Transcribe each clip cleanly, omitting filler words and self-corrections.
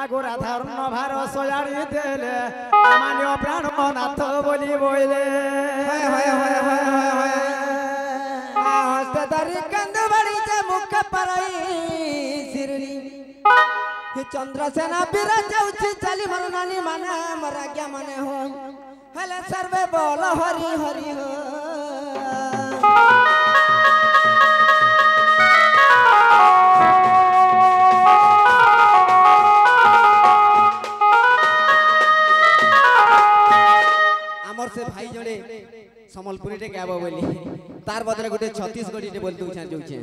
আগো রাধার নভার সয়াড়ি দেলে মানিও প্রাণ নাথ বলি বইলে হস্তদারি কান্দ বাড়িতে মুখ পারাই শিরনি চন্দ্রসেনা বিরাজ যাଉଛି চালি মর নানি মানে আমার আজ্ঞা মানে হই হেলে সর্বে বল হরি হরি হো আমার সে ভাই জনে সম্বলপুরীতে গাবো বলি तार बदले गोटे छत्तीसगढ़ी टे बोलते उछा जोचे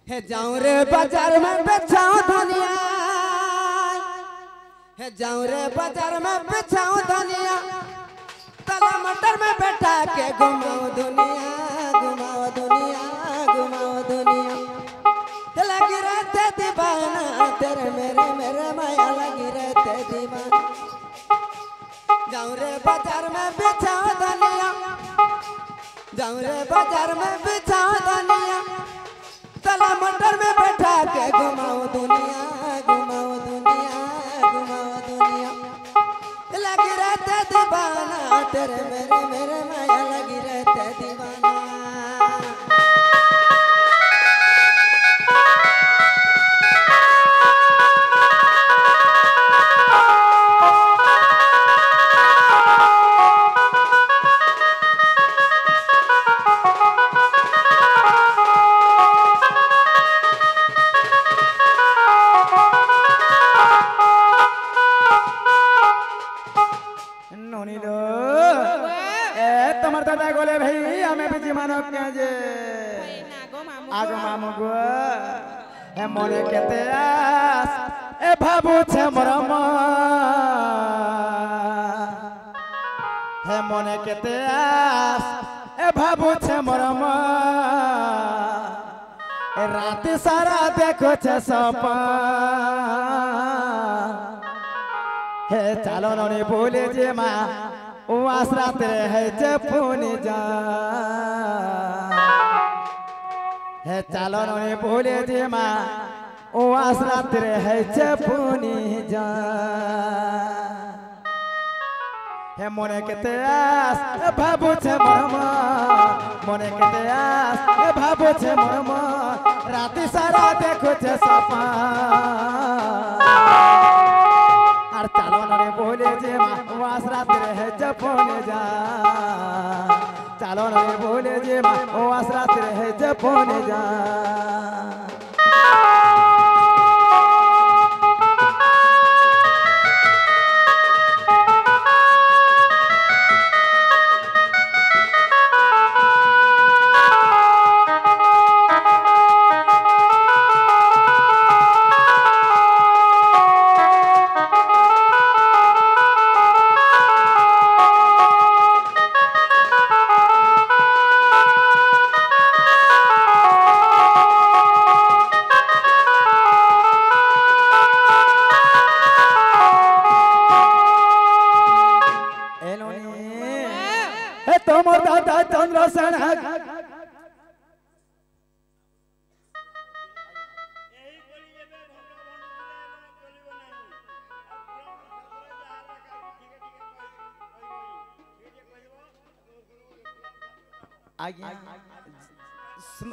हे जाऊं रे बाजार में बेचाऊं धनिया हे जाऊं रे बाजार में बेचाऊं धनिया तला मटर में बैठा के घुमाऊं दुनिया घुमाऊं दुनिया घुमाऊं दुनिया लगी रहते दीवाना तेरे मेरे मेरे माया लगी रहते दीवाना जाऊं रे बाजार में बेचाऊं धनिया जाऊं रे बाजार में बिछाऊं धनिया तला मटर में बैठा के घुमाऊं दुनिया घुमाऊं दुनिया घुमाऊं दुनिया लगी रहते दीवाना तेरे मेरे मेरे माया लगी रहते दीवाना आगो मामू गो हे मोरे केते आस ए भाबू छे मरम हे मोने केते आस ए भाबू छे मरम ए रात सारा देखो छे सपन हे चालो ननी बोले जे मा ओ आसरात रहे जे पुनी जा हे चालो ननी बोले जे मा ओ आसरात रहे जे पुनी जा हे मोने केते आस ए भाबू छे मरमा मोने केते आस ए भाबू छे मरमा राती सारा देखो छे सपन আর চালো নরে বলে যে মাস রাত রহে জপনে যা চালো নরে বলে যে মাস রাত রহে জপনে যা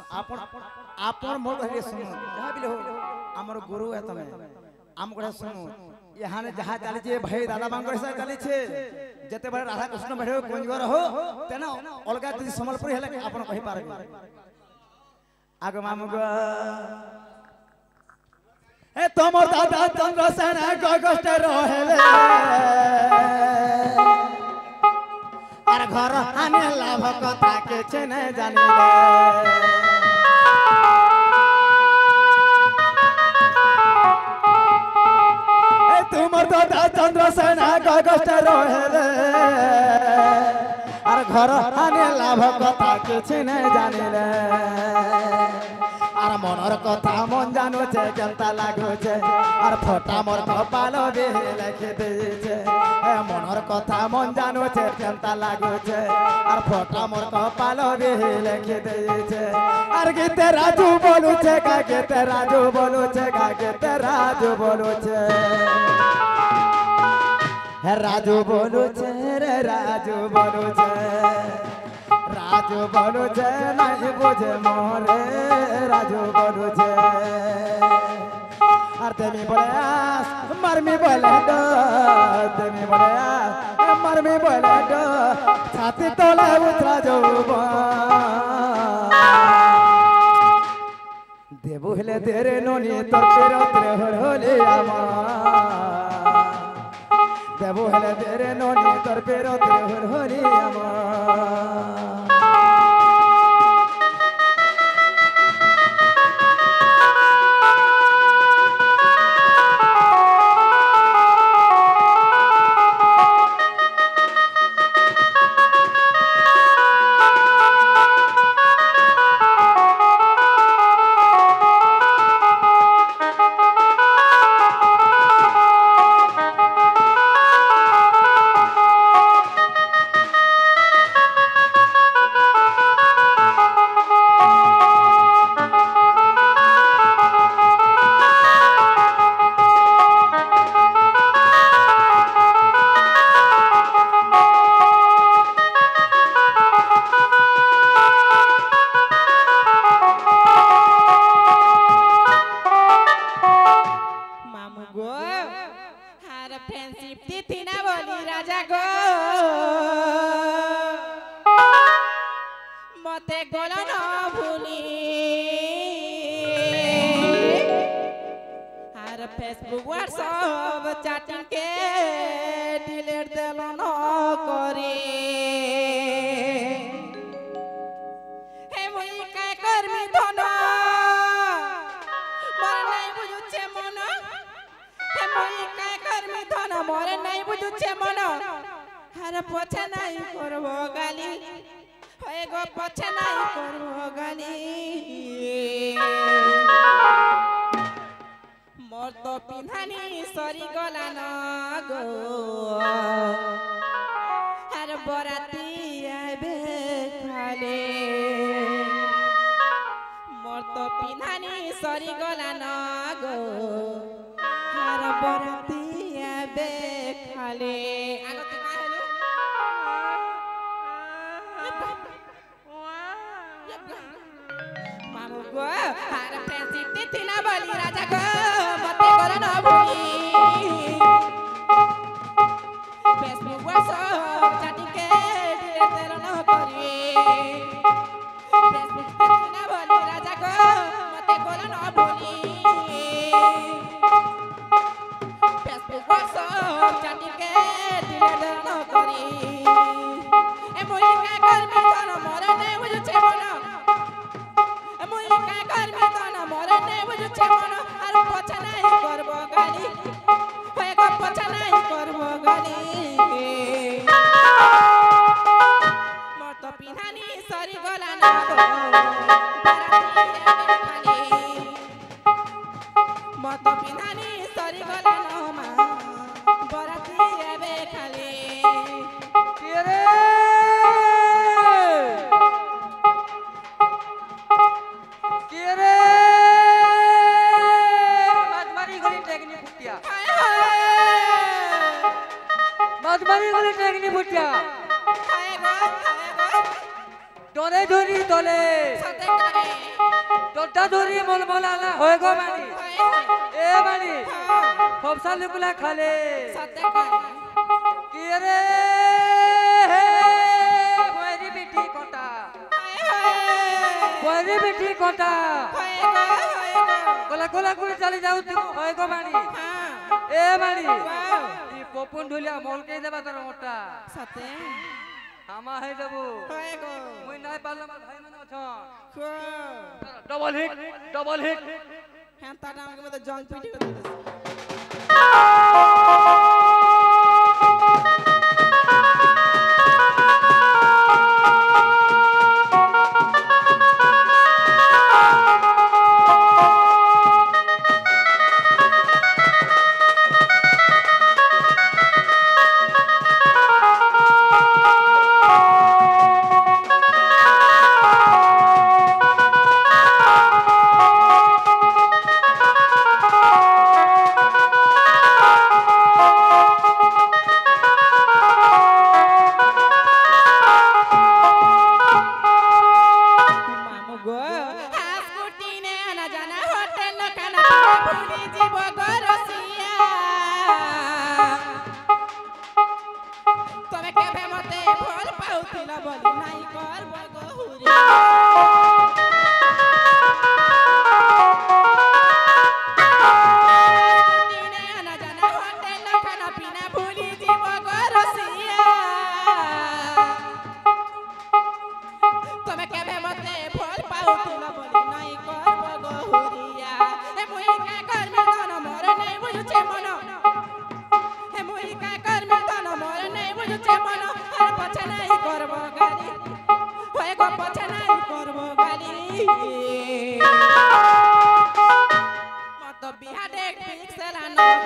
आपन मोर कहले सुनो जहा बिले हो हमर गुरु है तमे हम कहले सुनो यहाँ ने जहा चली छे भाई दादा बांगर से चली छे जते बड़े राधा कृष्ण बैठे कुंजवर हो तेना अलगा तू संबलपुर हेले आपन कहि पारबे आगो मामू गो ए तमर दादा चंद्रसेन गगस्ट रहेले আর ঘর আনে লাভ কথা কেছে না জানিলে এ তোমার দাদা চন্দ্রসেন গগষ্ট রহেলে আর ঘর আনে লাভ কথা কেছে না জানিলে আর মনের কথা মন জানুছে কেনতা লাগুছে আর ফটা মোর কপাল বে লিখে দিয়েছে মনের কথা মন জানুছে কেনতা লাগুছে আর ফটা মোর কপাল বে লিখে দিয়েছে আর গীতে রাজু বলুছে গীতে রাজু বলুছে গীতে রাজু বলুছে হ্যাঁ রাজু বলুছে রে রাজু বলুছে রাজু বলুছে নাই বুঝে মরে রাজু বলুছে আর তুমি বলে আস মারমি বলে ডো তুমি বলে আস মারমি বলে ডো ছাতি তলে উতরা যৌবন দেবু হলে তেরে ননি তোর পেরত্রে হলে আমার দেবু হলে তেরে ননি তোর পেরত্রে হলে আমার फेसबुक व्हाट्सएप चैटिंग के डिलीट देलो न करी हे मुई काय करमी धन मोर নাই বুঝুছে মন हे मुई काय करमी धन मोर নাই বুঝুছে মন হার পছে নাই করব গালি হয়ে গো পছে নাই করব গালি मोर तो पिंधानी सरी गला न गो हर बराती आबे खाले मोर तो पिंधानी सरी गला न गो हर बराती आबे खाले आगते का हेलो मामू गो हर फ्रेंडशिप तिथिना बली राजा गो फेसबुक व्हाट्सएप चैटिंग के तेरा न करी फेसबुक ना बोली राजा को मते बोला न बोली फेसबुक व्हाट्सएप चैटिंग के तेरा न करी ए मोई का करमी तन मोरे नै बुझुछे मन ए मोई का करमी तन मोरे नै बुझुछे मन आर पछा नै करबो गाली होय गो पछा नै करबो गाली मोर तो पिंधानी सरी गला न गो खाली मोर तो पिंधानी सरी गला न मा बराती एबे खाली के रे के रे मातमारी गली टेकनी फुटिया मातमारी गली टेकनी फुटिया डोले धोरी डोले सते करे डोटा धोरी मलमलाला होय गो मानी ए मानी फबसा लुकुला खाले सते करे के रे बोरी बेटी कोटा बोरी बेटी कोटा कोला कोला कोला चली जाऊ तू होय गो मानी ए मानी ई पपुन ढोलिया मलके देबा तोर मोटा सते आमा है देबो होय गो मुई नाय पालम भाई मन अछ को डबल हिट हेंता नाम के मत जॉइंट पीटी कर दे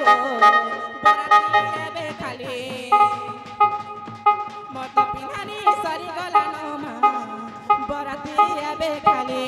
बराती एबे खाली मत पिन्हानी सरी गला नो मा बराती एबे खाली